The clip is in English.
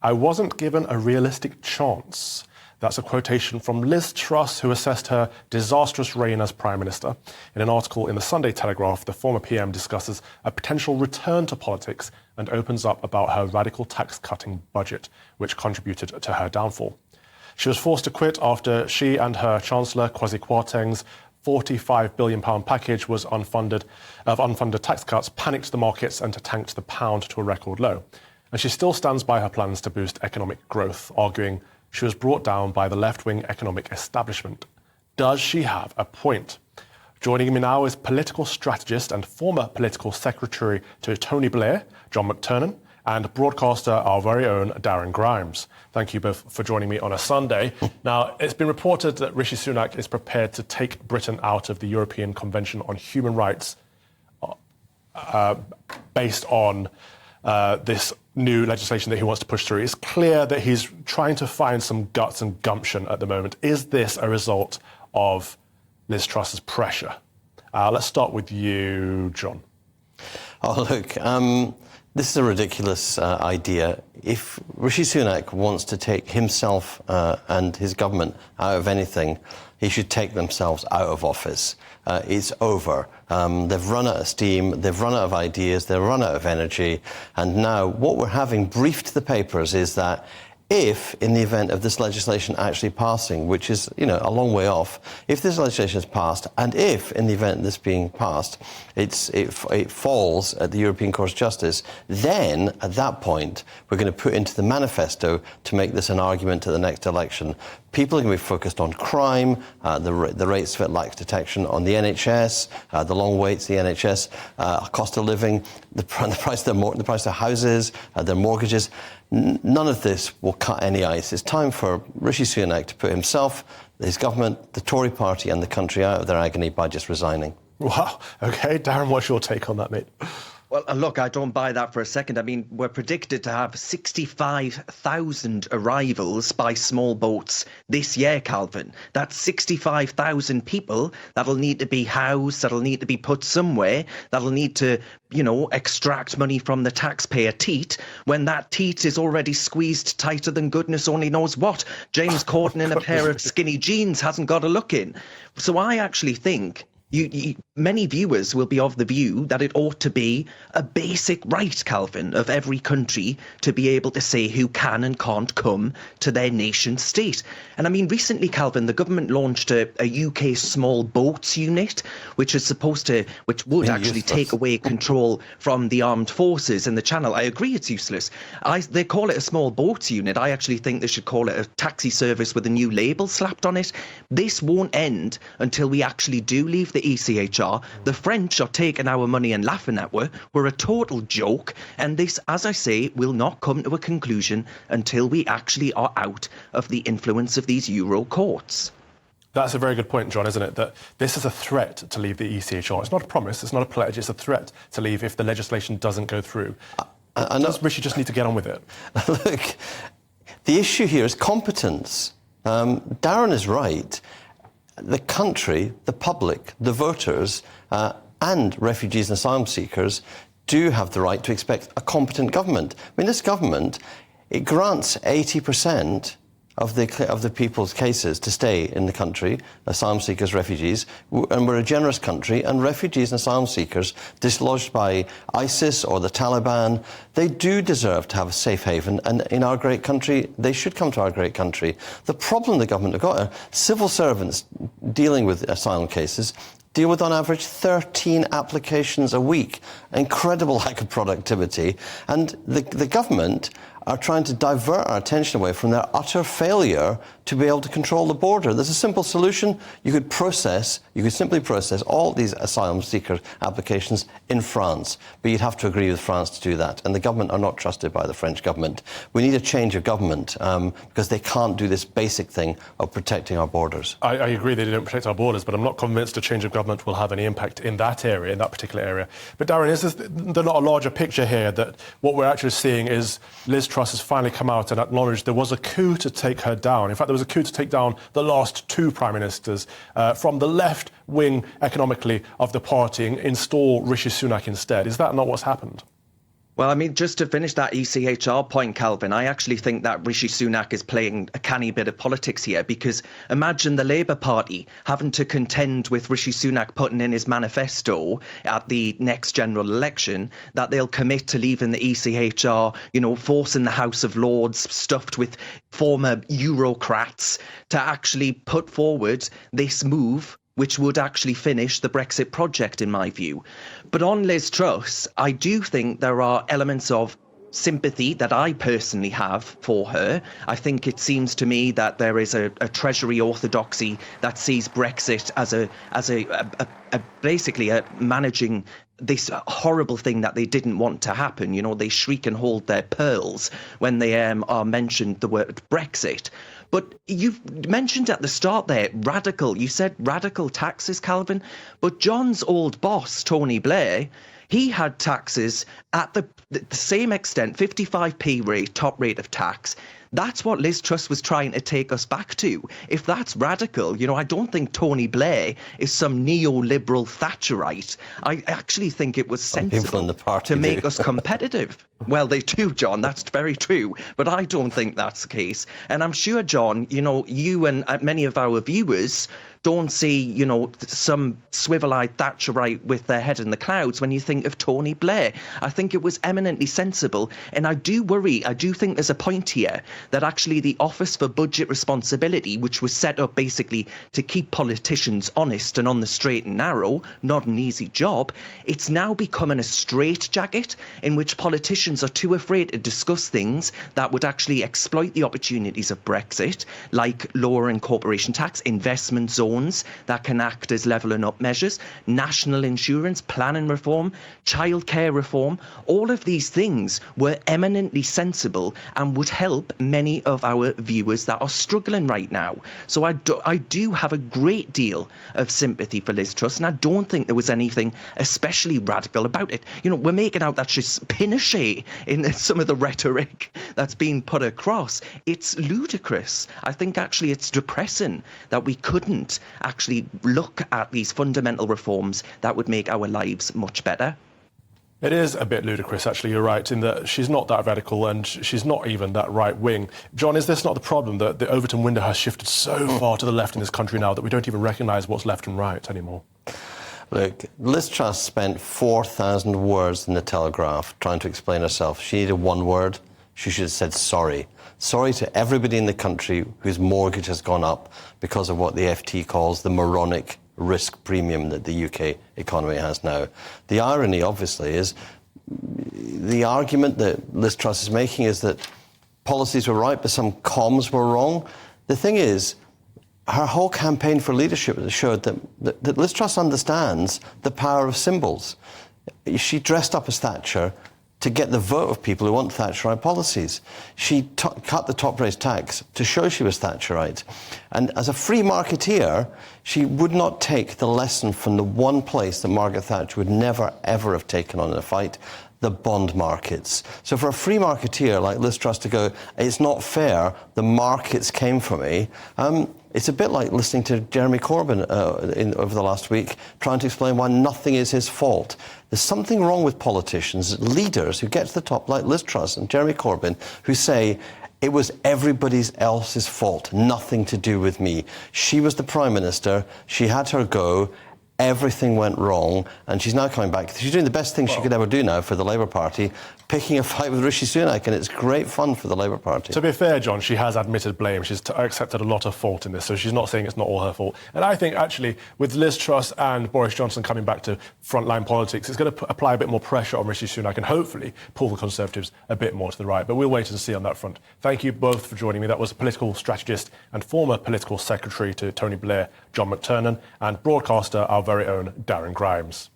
I wasn't given a realistic chance. That's a quotation from Liz Truss, who assessed her disastrous reign as Prime Minister. In an article in the Sunday Telegraph, the former PM discusses a potential return to politics and opens up about her radical tax-cutting budget, which contributed to her downfall. She was forced to quit after she and her Chancellor, Kwasi Kwarteng's £45 billion package of unfunded tax cuts panicked the markets and tanked the pound to a record low. And she still stands by her plans to boost economic growth, arguing she was brought down by the left-wing economic establishment. Does she have a point? Joining me now is political strategist and former political secretary to Tony Blair, John McTernan, and broadcaster, our very own Darren Grimes. Thank you both for joining me on a Sunday. Now, it's been reported that Rishi Sunak is prepared to take Britain out of the European Convention on Human Rights based on this new legislation that he wants to push through. It's clear that he's trying to find some guts and gumption at the moment. Is this a result of Liz Truss's pressure? Let's start with you, John. Oh, look, this is a ridiculous idea. If Rishi Sunak wants to take himself and his government out of anything, he should take themselves out of office. It's over. They've run out of steam, they've run out of ideas, they've run out of energy, and now what we're having briefed to the papers is that if, in the event of this legislation actually passing, which is, a long way off, if this legislation is passed, and if, in the event of this being passed, it falls at the European Court of Justice, then, at that point, we're going to put into the manifesto to make this an argument to the next election. People are going to be focused on crime, the rates of it lack detection, on the NHS, the long waits, the NHS, cost of living, the price of houses, their mortgages. None of this will cut any ice. It's time for Rishi Sunak to put himself, his government, the Tory party and the country out of their agony by just resigning. Wow. OK, Darren, what's your take on that, mate? Well, look, I don't buy that for a second. I mean, we're predicted to have 65,000 arrivals by small boats this year, Calvin. That's 65,000 people that'll need to be housed, that'll need to be put somewhere, that'll need to, extract money from the taxpayer teat when that teat is already squeezed tighter than goodness only knows what. James Corden in a pair of skinny jeans hasn't got a look in. So I actually think many viewers will be of the view that it ought to be a basic right, Calvin, of every country to be able to say who can and can't come to their nation state. And I mean, recently, Calvin, the government launched a UK small boats unit, which would actually take away control from the armed forces in the Channel. I agree it's useless. They call it a small boats unit. I actually think they should call it a taxi service with a new label slapped on it. This won't end until we actually do leave the ECHR. The French are taking our money and laughing at we're a total joke, and this, as I say, will not come to a conclusion until we actually are out of the influence of these Euro courts. That's a very good point, John, isn't it? That this is a threat to leave the ECHR. It's not a promise, it's not a pledge, it's a threat to leave if the legislation doesn't go through. Does Rishi just need to get on with it? Look, the issue here is competence. Darren is right. The country, the public, the voters, and refugees and asylum seekers do have the right to expect a competent government. I mean, this government, it grants 80% of the people's cases to stay in the country, asylum seekers, refugees, and we're a generous country, and refugees and asylum seekers dislodged by ISIS or the Taliban, they do deserve to have a safe haven, and in our great country, they should come to our great country. The problem the government have got are civil servants dealing with asylum cases deal with, on average, 13 applications a week. Incredible lack of productivity. And the government are trying to divert our attention away from their utter failure to be able to control the border. There's a simple solution. You could simply process all these asylum seeker applications in France, but you'd have to agree with France to do that. And the government are not trusted by the French government. We need a change of government because they can't do this basic thing of protecting our borders. I agree they don't protect our borders, but I'm not convinced a change of government will have any impact in that area, in that particular area. But Darren, is there not a larger picture here that what we're actually seeing is Liz Truss has finally come out and acknowledged there was a coup to take her down. In fact, there was a coup to take down the last two prime ministers from the left wing economically of the party and install Rishi Sunak instead. Is that not what's happened? Well, I mean, just to finish that ECHR point, Calvin, I actually think that Rishi Sunak is playing a canny bit of politics here, because imagine the Labour Party having to contend with Rishi Sunak putting in his manifesto at the next general election that they'll commit to leaving the ECHR, forcing the House of Lords stuffed with former Eurocrats to actually put forward this move, which would actually finish the Brexit project, in my view. But on Liz Truss, I do think there are elements of sympathy that I personally have for her. I think it seems to me that there is a Treasury orthodoxy that sees Brexit as basically managing this horrible thing that they didn't want to happen. They shriek and hold their pearls when they are mentioned the word Brexit. But you've mentioned at the start there, radical. You said radical taxes, Calvin. But John's old boss, Tony Blair, he had taxes at the same extent, 55p rate, top rate of tax. That's what Liz Truss was trying to take us back to. If that's radical, I don't think Tony Blair is some neoliberal Thatcherite. I actually think it was sensible to make us competitive. Well, they do, John. That's very true. But I don't think that's the case. And I'm sure, John, you and many of our viewers don't see, some swivel-eyed Thatcherite with their head in the clouds when you think of Tony Blair. I think it was eminently sensible. And I do think there's a point here that actually the Office for Budget Responsibility, which was set up basically to keep politicians honest and on the straight and narrow, not an easy job, it's now becoming a straitjacket in which politicians are too afraid to discuss things that would actually exploit the opportunities of Brexit, like lowering corporation tax, investment zones that can act as levelling up measures, national insurance, planning reform, childcare reform. All of these things were eminently sensible and would help many of our viewers that are struggling right now. So I do have a great deal of sympathy for Liz Truss, and I don't think there was anything especially radical about it. We're making out that she's Pinochet in some of the rhetoric that's being put across. It's ludicrous. I think actually it's depressing that we couldn't actually look at these fundamental reforms that would make our lives much better. It is a bit ludicrous, actually, you're right, in that she's not that radical and she's not even that right-wing. John, is this not the problem, that the Overton window has shifted so far to the left in this country now that we don't even recognise what's left and right anymore? Look, Liz Truss spent 4,000 words in the Telegraph trying to explain herself. She needed one word. She should have said sorry. Sorry to everybody in the country whose mortgage has gone up because of what the FT calls the moronic risk premium that the UK economy has now. The irony, obviously, is the argument that Liz Truss is making is that policies were right, but some comms were wrong. The thing is, her whole campaign for leadership showed that Liz Truss understands the power of symbols. She dressed up as Thatcher to get the vote of people who want Thatcherite policies. She cut the top rate tax to show she was Thatcherite. And as a free marketeer, she would not take the lesson from the one place that Margaret Thatcher would never, ever have taken on in a fight, the bond markets. So for a free marketeer like Liz Truss to go, it's not fair, the markets came for me, it's a bit like listening to Jeremy Corbyn over the last week trying to explain why nothing is his fault. There's something wrong with politicians, leaders who get to the top, like Liz Truss and Jeremy Corbyn, who say, it was everybody else's fault, nothing to do with me. She was the Prime Minister, she had her go, everything went wrong, and she's now coming back. She's doing the best thing she could ever do now for the Labour Party, picking a fight with Rishi Sunak, and it's great fun for the Labour Party. To be fair, John, she has admitted blame. She's accepted a lot of fault in this, so she's not saying it's not all her fault. And I think, actually, with Liz Truss and Boris Johnson coming back to frontline politics, it's going to apply a bit more pressure on Rishi Sunak and hopefully pull the Conservatives a bit more to the right. But we'll wait and see on that front. Thank you both for joining me. That was political strategist and former political secretary to Tony Blair, John McTernan, and broadcaster, our very own Darren Grimes.